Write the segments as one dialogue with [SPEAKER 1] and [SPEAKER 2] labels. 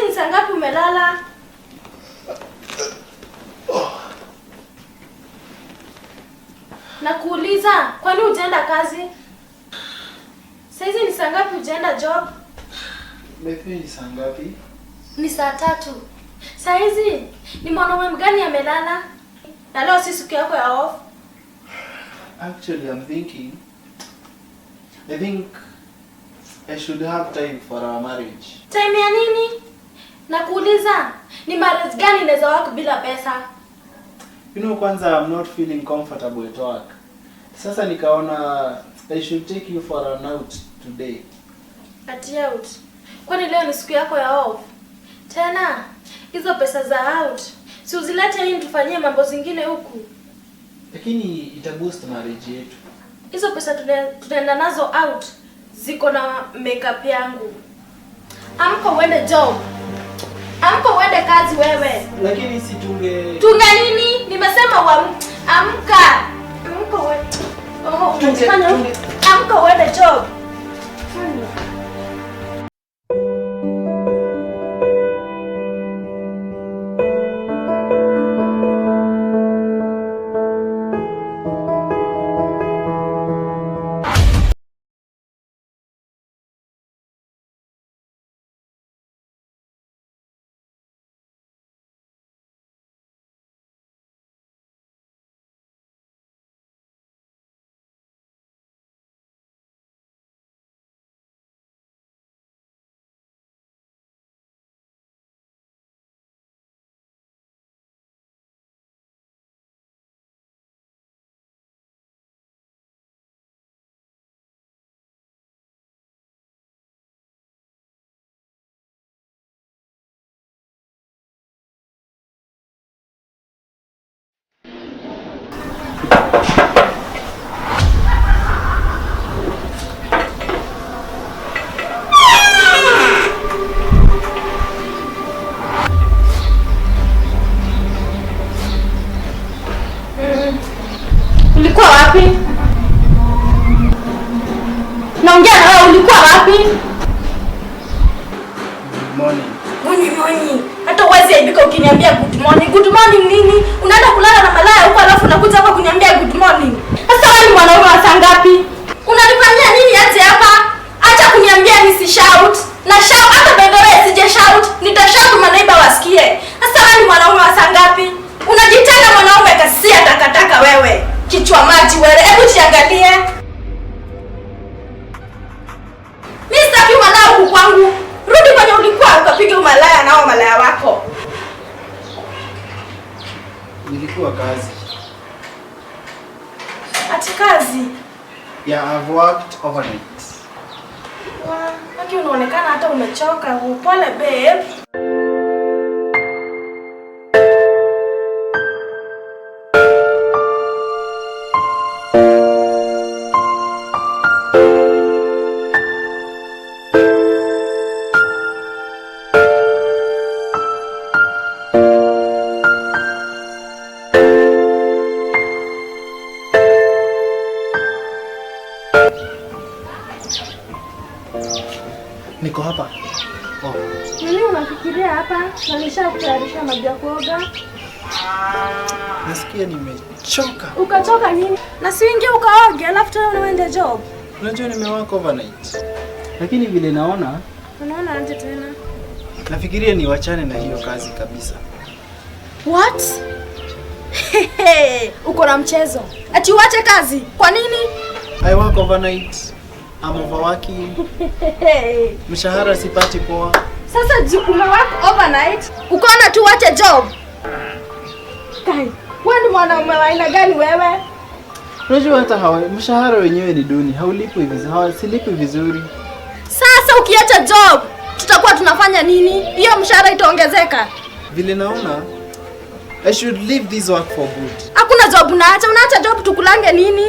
[SPEAKER 1] Sasa ni saa ngapi umelala? Nakuuliza, kwani hujaenda kazi? Sasa ni saa ngapi hujaenda job?
[SPEAKER 2] Maybe ni saa ngapi?
[SPEAKER 1] Ni saa 3. Saa hizi ni mwanaume mgani amelala? Na leo si siku yako ya off?
[SPEAKER 2] Actually, I think I should have time for our marriage.
[SPEAKER 1] Time ya nini? Nakuuliza, ni marriage gani inaweza work bila pesa?
[SPEAKER 2] You know, kwanza I'm not feeling comfortable at work. Sasa nikaona I should take you for an out today.
[SPEAKER 1] Ati out? Kwani leo ni siku yako ya off? Tena, hizo pesa za out, si uzilete hii tufanyie mambo zingine huku.
[SPEAKER 2] Lakini ita boost marriage yetu.
[SPEAKER 1] Hizo pesa tunaenda nazo out ziko na makeup yangu. Amka uende job. Amka uende kazi wewe.
[SPEAKER 2] Lakini si tunge
[SPEAKER 1] nini? Nimesema amka. Amka uende. Oh, unafanya. Amka uende job. Ulikuwa wapi? Naongea na wewe, ulikuwa wapi? Good morning. Hata uwezi aibika ukiniambia good morning. Good morning nini? Unaenda kulala na malaya huko alafu unakuja hapa kuniambia good morning. Sasa wewe ni mwanaume wa saa ngapi? Unanifanyia nini aje hapa? Acha kuniambia nisi shout. Na shout hata by the way sije shout. Nitashout manaiba wasikie. Sasa wewe ni mwanaume wa saa ngapi? Unajitanga mwanaume kasia takataka wewe. Kichwa maji wewe. Hebu jiangalie. Mimi sitaki malaya huku kwangu. Rudi kwenye ulikuwa ukapiga umalaya nao malaya wako.
[SPEAKER 2] nilikuwa kazi.
[SPEAKER 1] Ati kazi?
[SPEAKER 2] Yeah, I've worked overnight.
[SPEAKER 1] Haki unaonekana hata umechoka. Pole babe.
[SPEAKER 2] Niko hapa. Oh.
[SPEAKER 1] Nini unafikiria hapa? Nilishakutayarisha maji ya kuoga.
[SPEAKER 2] Nasikia nimechoka.
[SPEAKER 1] Ukachoka nini? Na si ingia ukaoge alafu tena unaenda job.
[SPEAKER 2] Unajua nimework overnight. Lakini vile naona,
[SPEAKER 1] unaona aje tena?
[SPEAKER 2] Nafikiria niwachane na hiyo kazi kabisa.
[SPEAKER 1] What? Uko na mchezo. Ati uache kazi? Kwa nini?
[SPEAKER 2] I work overnight. I'm overworking. Mshahara sipati poa.
[SPEAKER 1] Sasa umework overnight, ukaona tu uache job. Kai, wewe ni mwanaume wa aina gani wewe?
[SPEAKER 2] Unajua hata mshahara wenyewe ni duni, haulipwi vizuri, hawasilipwi vizuri.
[SPEAKER 1] Sasa ukiacha job, tutakuwa tunafanya nini? Hiyo mshahara itaongezeka.
[SPEAKER 2] Vile naona, I should leave this work for good.
[SPEAKER 1] Hakuna job unaacha job tukulange nini?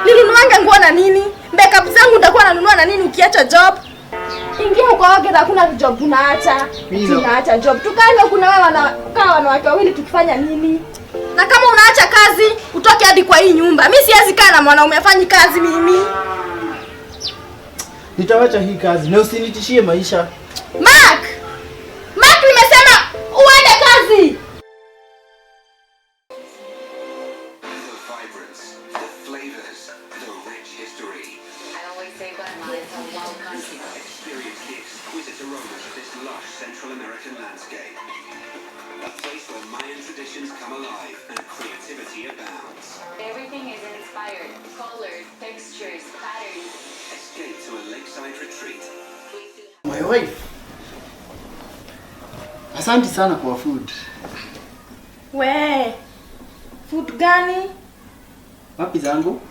[SPEAKER 1] Nilunuanga nguo na nini? Makeup zangu nitakuwa nanunua na nini ukiacha job? Ingia ukaoge na hakuna job unaacha. Unaacha job. Tukaanza kuna wewe kaa wanawake wawili tukifanya nini? Na kama unaacha kazi, utoke hadi kwa hii nyumba. Mimi siwezi kaa na mwanaume afanye kazi mimi.
[SPEAKER 2] Nitawacha hii kazi na usinitishie maisha.
[SPEAKER 1] Mark! Mark, nimesema uende kazi.
[SPEAKER 3] Central American landscape. A place where Mayan traditions come alive and creativity abounds.
[SPEAKER 4] Everything is inspired. Colors, textures, patterns.
[SPEAKER 3] Escape to a lakeside retreat.
[SPEAKER 2] My wife. Asante sana kwa food.
[SPEAKER 1] We. Food gani?
[SPEAKER 2] Wapi zangu?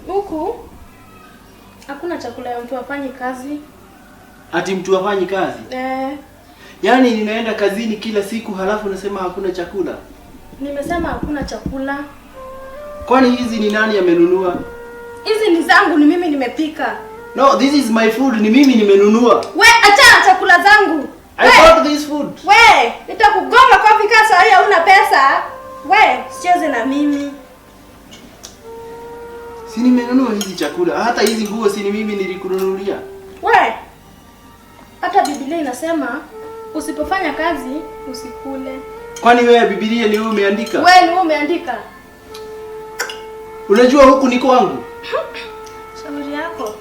[SPEAKER 1] Huku hakuna chakula ya mtu afanyi kazi.
[SPEAKER 2] Ati mtu afanyi kazi? Yaani ninaenda kazini kila siku halafu nasema hakuna chakula?
[SPEAKER 1] Nimesema hakuna chakula.
[SPEAKER 2] Kwani hizi ni nani amenunua?
[SPEAKER 1] Hizi ni zangu, ni mimi nimepika.
[SPEAKER 2] No, this is my food, ni mimi nimenunua.
[SPEAKER 1] We, acha chakula zangu.
[SPEAKER 2] I bought this food.
[SPEAKER 1] We, nitakugonga kwa pika saa hii huna pesa. We, sicheze na mimi.
[SPEAKER 2] Si nimenunua hizi chakula, hata hizi nguo si ni mimi nilikununulia.
[SPEAKER 1] We, hata Biblia inasema usipofanya kazi usikule.
[SPEAKER 2] Kwani wewe Biblia ni wewe umeandika?
[SPEAKER 1] Wewe ni wewe umeandika.
[SPEAKER 2] Unajua huku ni kwangu.
[SPEAKER 1] Shauri yako.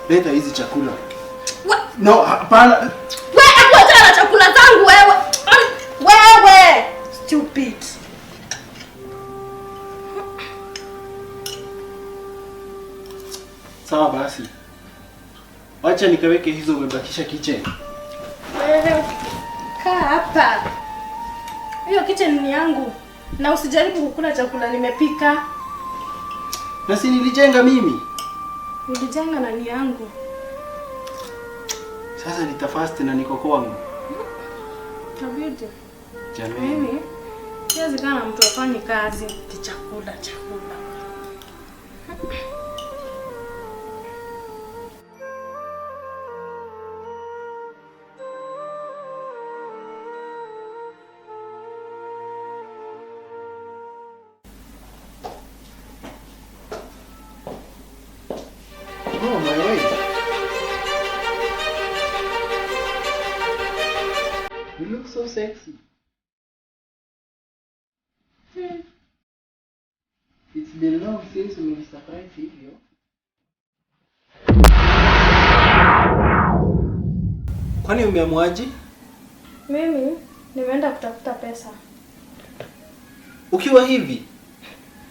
[SPEAKER 2] Leta hizi chakula.
[SPEAKER 1] We.
[SPEAKER 2] No, hapana.
[SPEAKER 1] We, acha na chakula zangu wewe. Wewe, stupid.
[SPEAKER 2] Sawa basi. Wacha nikaweke hizo umebakisha kitchen.
[SPEAKER 1] Wewe, kaa hapa. Hiyo kitchen ni yangu. Na usijaribu kukula chakula nimepika.
[SPEAKER 2] Na si nilijenga mimi.
[SPEAKER 1] Ulijenga na ni yangu.
[SPEAKER 2] Sasa nitafast na niko kwangu.
[SPEAKER 1] Tabidi.
[SPEAKER 2] Jamani.
[SPEAKER 1] Mimi siwezi kana mtu afanye kazi kichakula chakula.
[SPEAKER 2] Oh, my wife. You look so sexy. It's been long since we surprised hivyo. Kwani umeamwaje?
[SPEAKER 1] Mimi nimeenda kutafuta pesa.
[SPEAKER 2] Ukiwa hivi?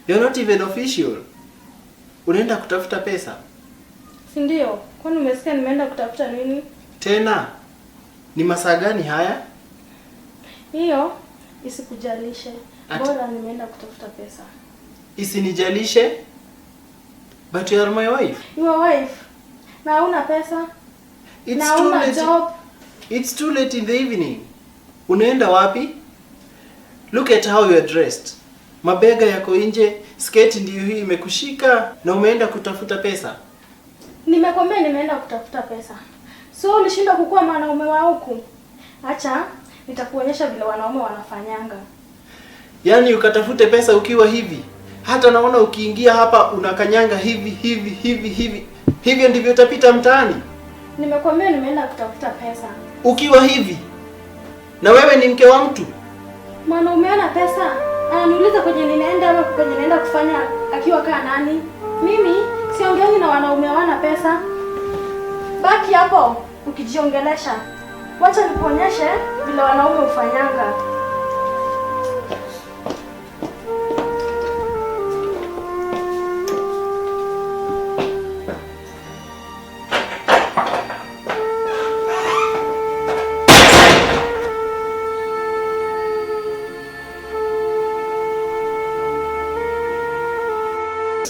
[SPEAKER 2] You're not even official. Unaenda kutafuta pesa?
[SPEAKER 1] Si ndio? Kwani umesikia nimeenda kutafuta nini?
[SPEAKER 2] Tena ni masaa gani haya?
[SPEAKER 1] Hiyo isikujalishe. Bora nimeenda kutafuta pesa.
[SPEAKER 2] Isinijalishe? But you are my wife.
[SPEAKER 1] Your wife. Na hauna pesa?
[SPEAKER 2] It's
[SPEAKER 1] na
[SPEAKER 2] too
[SPEAKER 1] hauna
[SPEAKER 2] late.
[SPEAKER 1] job?
[SPEAKER 2] It's too late in the evening. Unaenda wapi? Look at how you are dressed. Mabega yako nje, sketi ndiyo hii imekushika na umeenda kutafuta pesa.
[SPEAKER 1] Nimekwambia nimeenda kutafuta pesa. So ulishinda kukua mwanaume wa huku. Acha nitakuonyesha vile wanaume wanafanyanga.
[SPEAKER 2] Yaani ukatafute pesa ukiwa hivi. Hata naona ukiingia hapa unakanyanga hivi. Hivyo ndivyo utapita mtaani.
[SPEAKER 1] Nimekwambia nimeenda kutafuta pesa.
[SPEAKER 2] Ukiwa hivi. Na wewe ni mke wa mtu.
[SPEAKER 1] Mwanaume ana pesa. Ananiuliza kwenye ninaenda ama kwenye naenda kufanya akiwa kaa nani? Mimi siongeani na wanaume hawana pesa. Baki hapo ukijiongelesha. Wacha nikuonyeshe vile wanaume hufanyanga.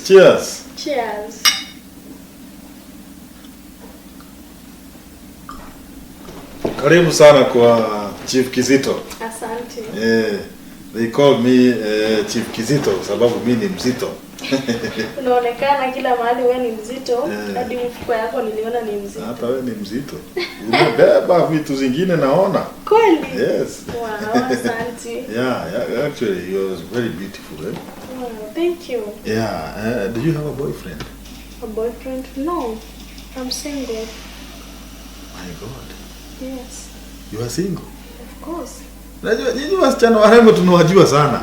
[SPEAKER 5] Cheers.
[SPEAKER 1] Cheers.
[SPEAKER 5] Karibu sana kwa Chief Kizito.
[SPEAKER 1] Asante.
[SPEAKER 5] They call me Chief Kizito sababu mimi ni mzito.
[SPEAKER 1] Unaonekana kila mahali wewe ni mzito. Hadi mfuko yako niliona ni mzito.
[SPEAKER 5] Hata wewe ni mzito. Unabeba vitu zingine naona.
[SPEAKER 1] Kweli?
[SPEAKER 5] Yes.
[SPEAKER 1] Wow, asante.
[SPEAKER 5] Yeah, actually you was very beautiful. Eh?
[SPEAKER 1] Wow, thank you.
[SPEAKER 5] Yeah, do you have a boyfriend?
[SPEAKER 1] A boyfriend? No. I'm single.
[SPEAKER 5] My God.
[SPEAKER 1] Yes.
[SPEAKER 5] You are single?
[SPEAKER 1] Of course.
[SPEAKER 5] Unajua nyinyi wasichana warembo tunawajua sana.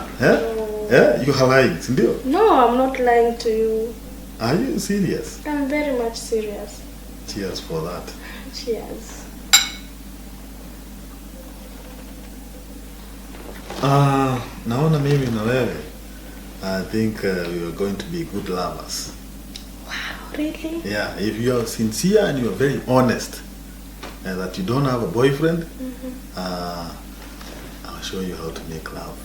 [SPEAKER 5] You are lying, ndio?
[SPEAKER 1] No, I'm not lying to you.
[SPEAKER 5] Are you serious?
[SPEAKER 1] I'm very much serious.
[SPEAKER 5] Cheers for that.
[SPEAKER 1] Cheers.
[SPEAKER 5] Naona mimi na wewe. I think we are going to be good lovers.
[SPEAKER 1] Wow, really?
[SPEAKER 5] Yeah, if you are sincere and you are very honest and that you don't have a boyfriend, I'll show you how to make love.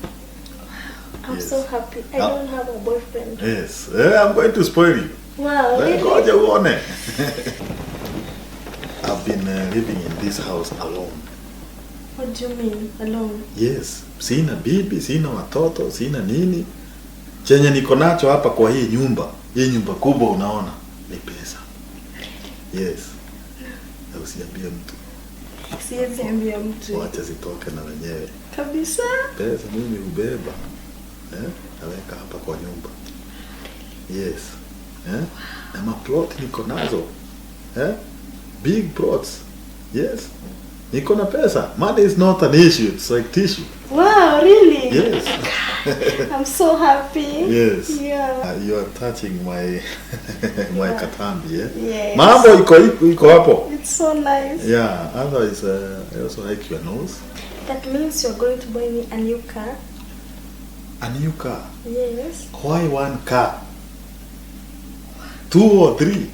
[SPEAKER 1] I'm
[SPEAKER 5] Yes.
[SPEAKER 1] so happy. I don't have a boyfriend.
[SPEAKER 5] Yes, I'm going to spoil you.
[SPEAKER 1] Wow, really?
[SPEAKER 5] Ngoja uone. I've been living in this house alone.
[SPEAKER 1] What do you mean, alone?
[SPEAKER 5] Yes, sina bibi, sina watoto, sina nini. Chenye niko nacho hapa kwa hii nyumba kubwa unaona, ni pesa. Yes. Na usiambie mtu.
[SPEAKER 1] Siwezi ambia mtu.
[SPEAKER 5] Wacha zitoke na wenyewe.
[SPEAKER 1] Kabisa?
[SPEAKER 5] Pesa mimi ubeba. Naweka hapa kwa nyumba. Yes. Na maplot niko nazo. Big plots. Yes. Niko na pesa. Money is not an issue. It's like tissue.
[SPEAKER 1] Wow, really?
[SPEAKER 5] Yes.
[SPEAKER 1] I'm so happy.
[SPEAKER 5] Yes.
[SPEAKER 1] Yeah.
[SPEAKER 5] You are touching my my katambi,
[SPEAKER 1] Yes.
[SPEAKER 5] Mambo iko hapo.
[SPEAKER 1] It's so nice.
[SPEAKER 5] Yeah, otherwise I also like your nose.
[SPEAKER 1] That means you're going to buy me a new car?
[SPEAKER 5] A new car?
[SPEAKER 1] Yes.
[SPEAKER 5] Why one car? 2 or 3?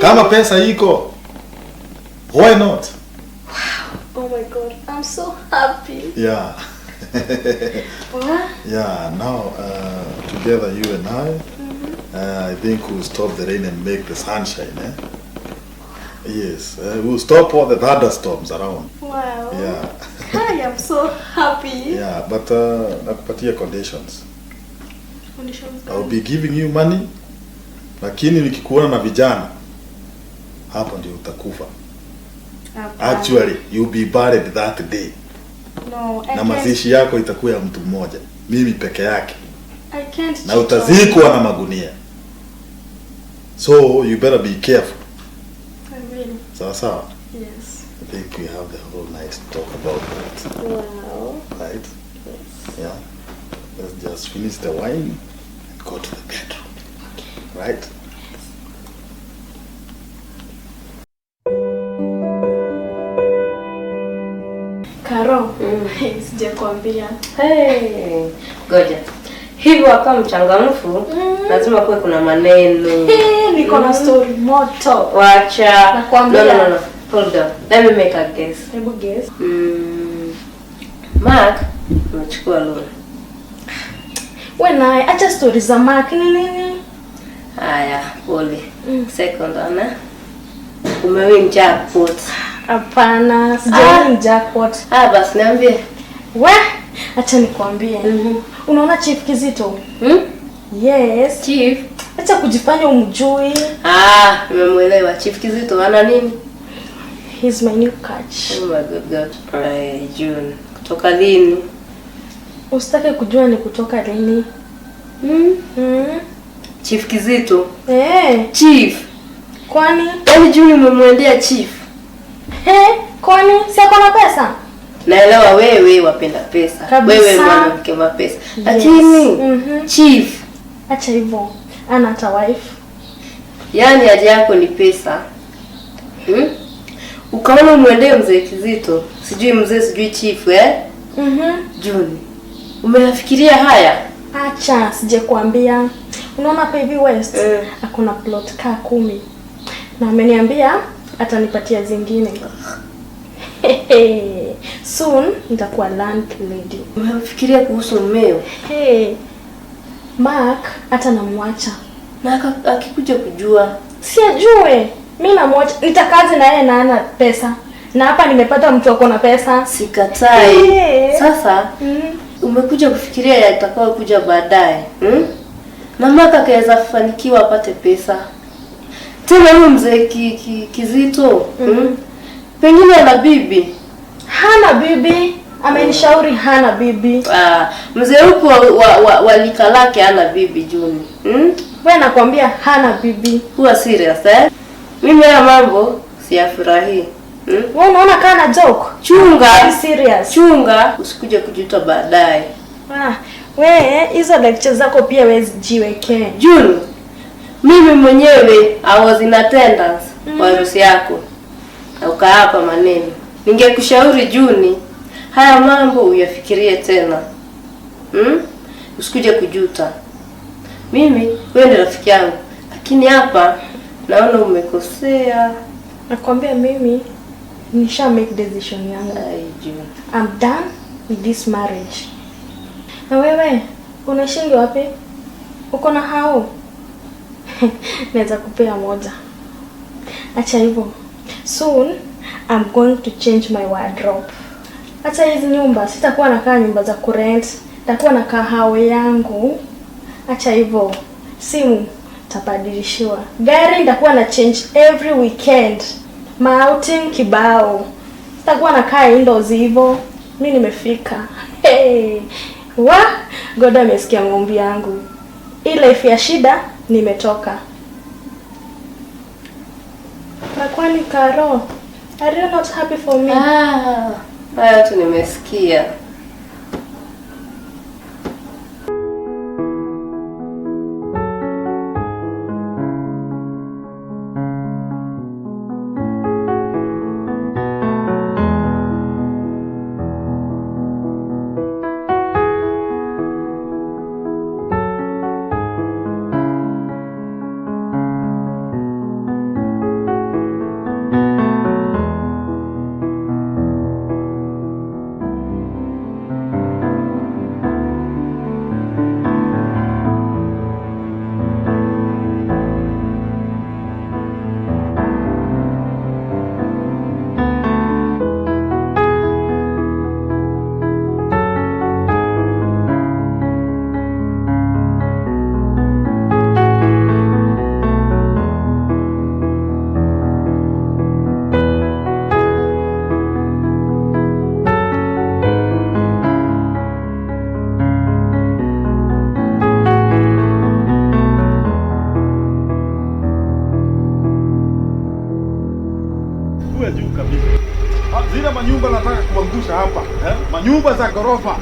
[SPEAKER 5] Kama pesa iko, why not?
[SPEAKER 1] Oh my God, I'm so happy.
[SPEAKER 5] Yeah.
[SPEAKER 1] What?
[SPEAKER 5] Yeah, now together you and I think we'll stop the rain and make the sunshine. Yes, we'll stop all the thunderstorms around.
[SPEAKER 1] Wow.
[SPEAKER 5] Yeah.
[SPEAKER 1] I am so happy.
[SPEAKER 5] Yeah, but nakupatia conditions.
[SPEAKER 1] Conditions.
[SPEAKER 5] I'll be giving you money, lakini nikikuona na vijana hapo ndio utakufa. Actually, you'll be buried that day.
[SPEAKER 1] No, I
[SPEAKER 5] Na
[SPEAKER 1] can't.
[SPEAKER 5] mazishi yako itakuwa ya mtu mmoja, mimi peke yake.
[SPEAKER 1] I can't.
[SPEAKER 5] Na utazikwa na magunia. So you better be careful.
[SPEAKER 1] I will.
[SPEAKER 5] Sawa.
[SPEAKER 1] Yes.
[SPEAKER 5] I think we have the whole night to talk about that.
[SPEAKER 1] Wow.
[SPEAKER 5] Right?
[SPEAKER 1] Yes.
[SPEAKER 5] Yeah. Let's just finish the wine and go to the bedroom. Right?
[SPEAKER 1] Karo, sijakwambia.
[SPEAKER 6] Hey, goja. Hivi wakawa mchangamfu, lazima kuwe kuna maneno.
[SPEAKER 1] Niko na story moto.
[SPEAKER 6] Wacha.
[SPEAKER 1] Nakwambia.
[SPEAKER 6] No. Hold on. Let me make a guess.
[SPEAKER 1] Hebu guess.
[SPEAKER 6] Mark, umechukua loan.
[SPEAKER 1] Wewe naye acha story za Mark ni nini?
[SPEAKER 6] Haya, pole. Second ana. Umewin jackpot.
[SPEAKER 1] Hapana, sijawin jackpot.
[SPEAKER 6] Basi niambie.
[SPEAKER 1] We, acha nikwambie. Unaona Chief Kizito? Yes.
[SPEAKER 6] Chief.
[SPEAKER 1] Acha kujifanya umjui.
[SPEAKER 6] Nimemuelewa. Chief Kizito ana nini?
[SPEAKER 1] He's my new catch.
[SPEAKER 6] Oh my God. June. Kutoka lini?
[SPEAKER 1] Usitake kujua ni kutoka lini.
[SPEAKER 6] Chief Kizito.
[SPEAKER 1] Chief. Kwani?
[SPEAKER 6] Yaani June umemwendea Chief.
[SPEAKER 1] Kwani si ako na pesa?
[SPEAKER 6] Naelewa wewe wapenda pesa.
[SPEAKER 1] Kabisa.
[SPEAKER 6] Wewe mwanamke wa pesa. Lakini Chief,
[SPEAKER 1] acha hivyo. Ana hata wife.
[SPEAKER 6] Yaani haja yako ni pesa. Ukaona umwendee mzee Kizito. Sijui mzee sijui Chief June. Umefikiria haya?
[SPEAKER 1] Acha sijakwambia. Unaona Pavy West? Hakuna plot kaa 10. Na ameniambia atanipatia zingine. Soon nitakuwa landlady.
[SPEAKER 6] Umefikiria kuhusu mmeo?
[SPEAKER 1] Mark hata namwacha.
[SPEAKER 6] Na akikuja kujua,
[SPEAKER 1] si ajue. Mimi namwacha. Nitakaje na yeye na ana pesa. Na hapa nimepata mtu ako na pesa.
[SPEAKER 6] Sikatai. Sasa umekuja kufikiria yatakao kuja baadaye. Na Maka kaweza kufanikiwa apate pesa. Tena huyu mzee Kizito, pengine ana bibi.
[SPEAKER 1] Hana bibi. Amenishauri hana bibi.
[SPEAKER 6] Mzee huko walika lake hana bibi Juni.
[SPEAKER 1] Wewe nakwambia hana bibi.
[SPEAKER 6] Kuwa serious Mimi haya mambo siyafurahi.
[SPEAKER 1] Wewe unaona kana joke?
[SPEAKER 6] Chunga,
[SPEAKER 1] serious.
[SPEAKER 6] Chunga usikuje kujuta baadaye.
[SPEAKER 1] Wewe hizo lectures zako pia wewe jiwekee.
[SPEAKER 6] Juni, mimi mwenyewe I was in attendance kwa harusi yako. Na ukaapa maneno. Ningekushauri Juni, haya mambo uyafikirie tena. Usikuje kujuta. Mimi wewe ni rafiki yangu, lakini hapa naona umekosea.
[SPEAKER 1] Nakwambia mimi nisha make decision yangu. I'm done with this marriage. Na wewe unashingi wapi? Uko na hao? Naweza kupea moja. Acha hivyo. Soon I'm going to change my wardrobe. Acha hizi nyumba, sitakuwa nakaa nyumba za kurent. Nitakuwa nakaa hao yangu. Acha hivyo. Simu tabadilishiwa. Gari nitakuwa na change every weekend. Outing kibao. Sitakuwa nakaa indoors hivyo. Mimi nimefika. Hey. God amesikia ngombe yangu. Ile life ya shida nimetoka. Na kwani Karo, are you not happy for me?
[SPEAKER 6] Haya tu nimesikia.
[SPEAKER 5] Zile manyumba nataka kuangusha hapa, manyumba za ghorofa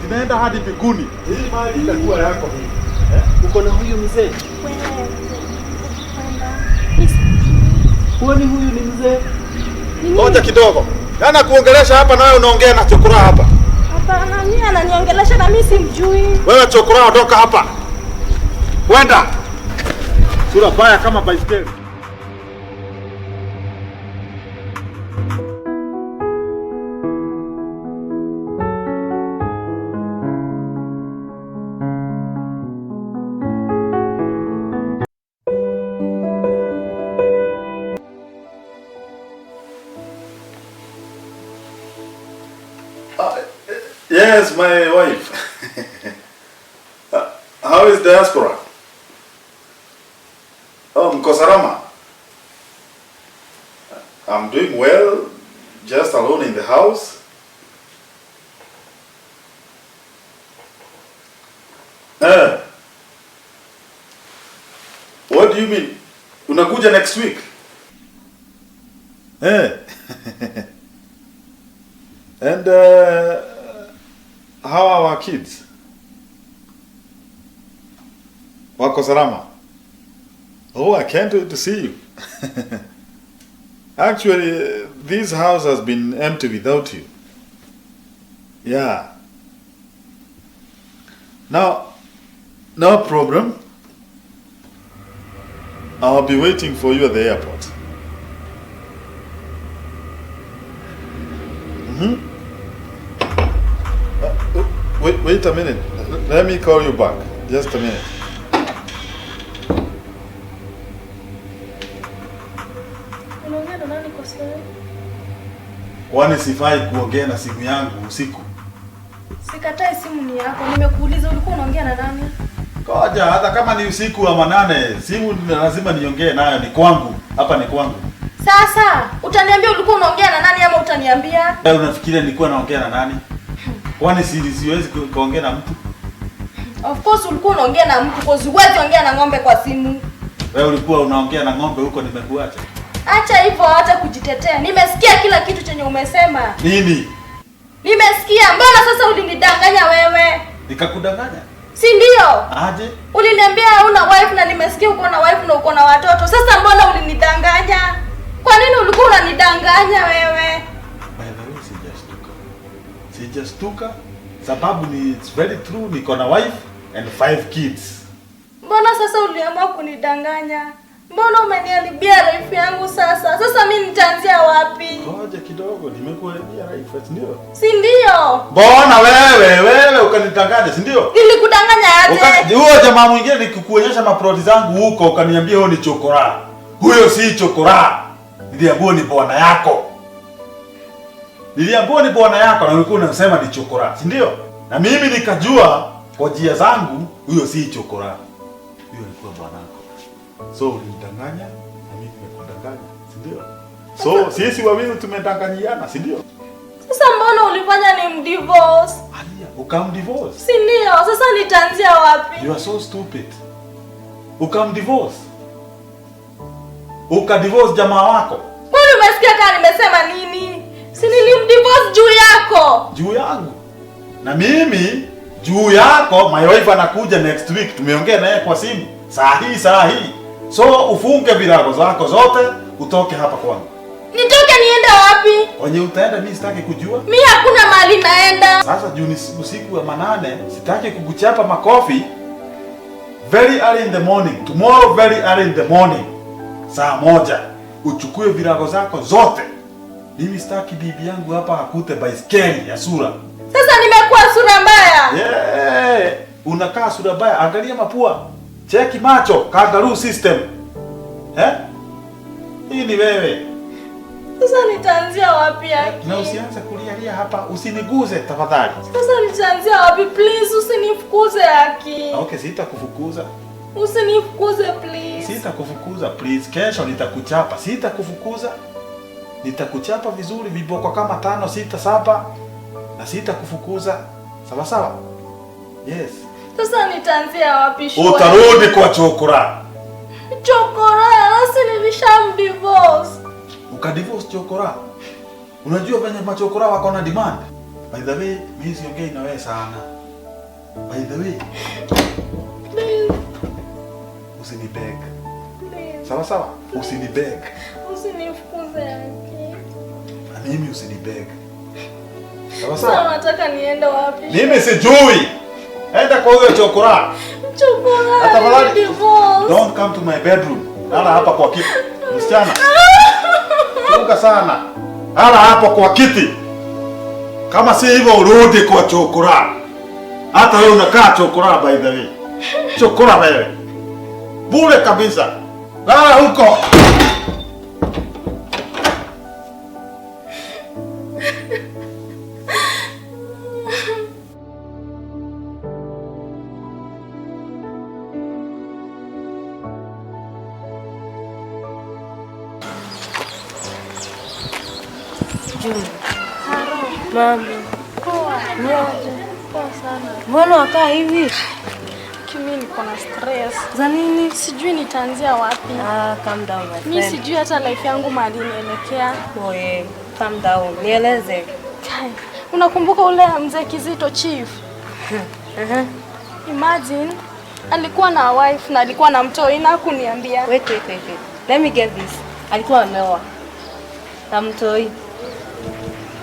[SPEAKER 5] zinaenda hadi mbinguni. Hii mali itakuwa yako hii.
[SPEAKER 2] Uko na huyu mzee? Huyu ni mzee.
[SPEAKER 5] Ngoja kidogo. Yana kuongelesha hapa na wewe unaongea na chokora hapa.
[SPEAKER 1] Hapana, mimi ananiongelesha na mimi simjui.
[SPEAKER 5] Wewe chokora, ondoka hapa. Kwenda. Sura baya kama baiskeli. Yes, my wife. How is diaspora? Oh, mko salama? I'm doing well, just alone in the house. What do you mean? Unakuja next week? And how are our kids? Wako salama? Oh, I can't wait to see you. Actually, this house has been empty without you. Yeah. Now, no problem. I'll be waiting for you at the airport. Wait a minute. Let me call you back. Just a minute.
[SPEAKER 1] Unaongea na nani kwa simu?
[SPEAKER 5] Kwani sifai kuongea na simu yangu usiku?
[SPEAKER 1] Sikatai, simu ni yako. Nimekuuliza ulikuwa unaongea na nani?
[SPEAKER 5] Ngoja, hata kama ni usiku wa manane, simu lazima niongee nayo, ni kwangu. Hapa ni kwangu.
[SPEAKER 1] Sasa, utaniambia ulikuwa unaongea na nani ama utaniambia?
[SPEAKER 5] Wewe unafikiria nilikuwa naongea na nani? Kwani siwezi kuongea na mtu?
[SPEAKER 1] Of course ulikuwa unaongea na mtu, kwa sababu huwezi ongea na ng'ombe kwa simu.
[SPEAKER 5] Wewe ulikuwa unaongea na ng'ombe huko, nimekuacha.
[SPEAKER 1] Acha hivyo, hata kujitetea. Nimesikia kila kitu chenye umesema.
[SPEAKER 5] Nini?
[SPEAKER 1] Nimesikia. Mbona sasa ulinidanganya wewe?
[SPEAKER 5] Nikakudanganya?
[SPEAKER 1] Si ndio?
[SPEAKER 5] Aje?
[SPEAKER 1] Uliniambia huna wife na nimesikia uko na wife na uko na watoto. Sasa mbona ulinidanganya? Kwa nini ulikuwa unanidanganya wewe?
[SPEAKER 5] By the way, sijastuka. Sababu ni it's very true, niko na wife and 5 kids.
[SPEAKER 1] Mbona sasa uliamua kunidanganya? Mbona umeniharibia life yangu sasa? Sasa mimi nitaanzia wapi?
[SPEAKER 5] Ngoja kidogo, nimekuharibia life, ndio?
[SPEAKER 1] Si ndio?
[SPEAKER 5] Mbona wewe ukanidanganya, si ndio?
[SPEAKER 1] Nilikudanganya aje?
[SPEAKER 5] Huyo jamaa mwingine nikikuonyesha maproti zangu huko, ukaniambia huyo ni chokora. Huyo si chokora. Niliambiwa ni bwana yako. Niliambiwa ni bwana yako na ulikuwa unasema ni chokora, si ndio? Na mimi nikajua kwa njia zangu huyo si chokora. Huyo alikuwa bwanako. So ulinidanganya na mimi nimekudanganya, si ndio? So sisi wawili tumedanganyiana, si ndio?
[SPEAKER 1] Sasa mbona ulifanya ni mdivorce?
[SPEAKER 5] Alia, ukamdivorce.
[SPEAKER 1] Si ndio? Sasa nitaanzia wapi?
[SPEAKER 5] You are so stupid. Ukamdivorce. Ukadivorce jamaa wako.
[SPEAKER 1] Kwani umesikia kama nimesema nini? Si nilimdivorce juu yako.
[SPEAKER 5] Juu yangu. Na mimi juu yako, my wife anakuja next week. Tumeongea naye kwa simu. Saa hii. So ufunge virago zako zote, utoke hapa kwangu.
[SPEAKER 1] Nitoke niende wapi?
[SPEAKER 5] Kwenye utaenda mimi sitaki kujua.
[SPEAKER 1] Mimi hakuna mahali naenda.
[SPEAKER 5] Sasa juu ni usiku wa manane, sitaki kukuchapa makofi. Very early in the morning. Tomorrow very early in the morning. Saa 1 uchukue virago zako zote. Mimi sitaki bibi yangu hapa akute baiskeli ya sura.
[SPEAKER 1] Sasa nimekuwa sura mbaya.
[SPEAKER 5] Yeah. Unakaa sura mbaya. Angalia mapua. Cheki macho, kangaroo system. Hii ni wewe.
[SPEAKER 1] Sasa nitaanzia wapi haki?
[SPEAKER 5] Na usianze kulia hapa, usiniguze tafadhali.
[SPEAKER 1] Sasa nitaanzia wapi? Please usinifukuze haki.
[SPEAKER 5] Okay, sitakufukuza.
[SPEAKER 1] Usinifukuze please.
[SPEAKER 5] Sitakufukuza please. Kesho nitakuchapa. Sitakufukuza. Nitakuchapa vizuri viboko kama 5, 6, 7 na sitakufukuza. Sawa sawa? Yes.
[SPEAKER 1] Sasa nitaanzia wapi shule?
[SPEAKER 5] Utarudi kwa chokora.
[SPEAKER 1] Chokora, nasi nilishamdivorce.
[SPEAKER 5] Ukadivorce chokora. Unajua venye machokora wako na demand. By the way, mimi siongei na wewe sana. By the way,
[SPEAKER 1] Please.
[SPEAKER 5] usinibeg.
[SPEAKER 1] Please.
[SPEAKER 5] Sawa sawa? Usinibeg.
[SPEAKER 1] Usinifukuze haki.
[SPEAKER 5] Na mimi usinibeg. Sawa
[SPEAKER 1] Sasa
[SPEAKER 5] sawa?
[SPEAKER 1] unataka niende wapi?
[SPEAKER 5] Mimi sijui. Enda kwa huyo chokora.
[SPEAKER 1] Chokora.
[SPEAKER 5] Tafadhali.
[SPEAKER 1] Divorce.
[SPEAKER 5] Don't come to my bedroom. Lala hapa kwa kiti. Msichana. Funga sana. Lala hapa kwa kiti. Kama si hivyo urudi kwa chokora. Hata wewe unakaa chokora by the way. Chokora wewe. Bure kabisa. Lala huko.
[SPEAKER 6] Mama.
[SPEAKER 1] Poa.
[SPEAKER 6] Nyoje.
[SPEAKER 1] Poa sana.
[SPEAKER 6] Mbona wakaa hivi?
[SPEAKER 1] Kimi niko na stress.
[SPEAKER 6] Za nini?
[SPEAKER 1] Sijui nitaanzia wapi.
[SPEAKER 6] Calm down my
[SPEAKER 1] Mimi
[SPEAKER 6] friend.
[SPEAKER 1] sijui hata life yangu mahali inaelekea.
[SPEAKER 6] Oye, calm down. Nieleze.
[SPEAKER 1] Kai, unakumbuka ule mzee Kizito chief? Imagine alikuwa na wife na alikuwa na mtoi na hakuniambia.
[SPEAKER 6] Wait. Let me get this. Alikuwa ameoa. Na mtoi.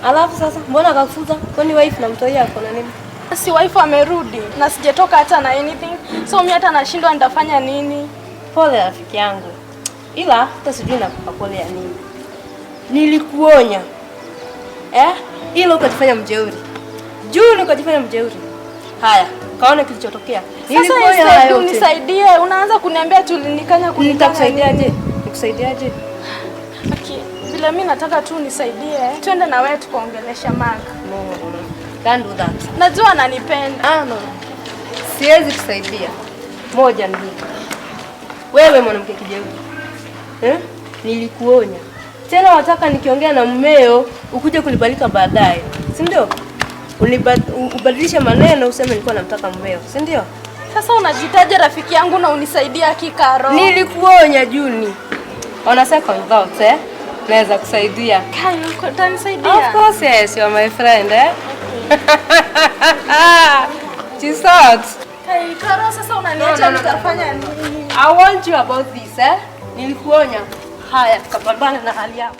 [SPEAKER 6] Alafu sasa mbona akakufuza? Kwani wife na mtoi yako na nini?
[SPEAKER 1] Si wife amerudi na sijatoka hata na anything. So mimi hata nashindwa nitafanya nini.
[SPEAKER 6] Pole rafiki yangu. Ila hata sijui nakupa pole ya nini. Nilikuonya. Ila ukajifanya mjeuri. Juu ukajifanya mjeuri. Haya, kaona kilichotokea.
[SPEAKER 1] Sasa unisaidie, unaanza kuniambia tulinikanya kunitaka.
[SPEAKER 6] Nitakusaidiaje? Nikusaidiaje?
[SPEAKER 1] Okay, vile mimi nataka tu unisaidie. Twende na wewe tukaongelesha Mark.
[SPEAKER 6] No. Can't do that.
[SPEAKER 1] Najua ananipenda.
[SPEAKER 6] No. Siwezi kusaidia. Moja ni hii. Wewe mwanamke kijeuri. Nilikuonya. Tena wataka nikiongea na mmeo ukuje kulibalika baadaye. Si ndio? Ubadilishe maneno useme nilikuwa namtaka mmeo. Si ndio?
[SPEAKER 1] Sasa unajitaja rafiki yangu na unisaidia kikaro.
[SPEAKER 6] Nilikuonya Juni. On a second thought, naweza kusaidia.
[SPEAKER 1] Kai, utanisaidia?
[SPEAKER 6] Of course, yes, you are my friend, Chisot.
[SPEAKER 1] Kai, Karo, sasa unaniacha nitafanya nini?
[SPEAKER 6] I want you about this, Nilikuonya. Haya, tukapambana na hali yako.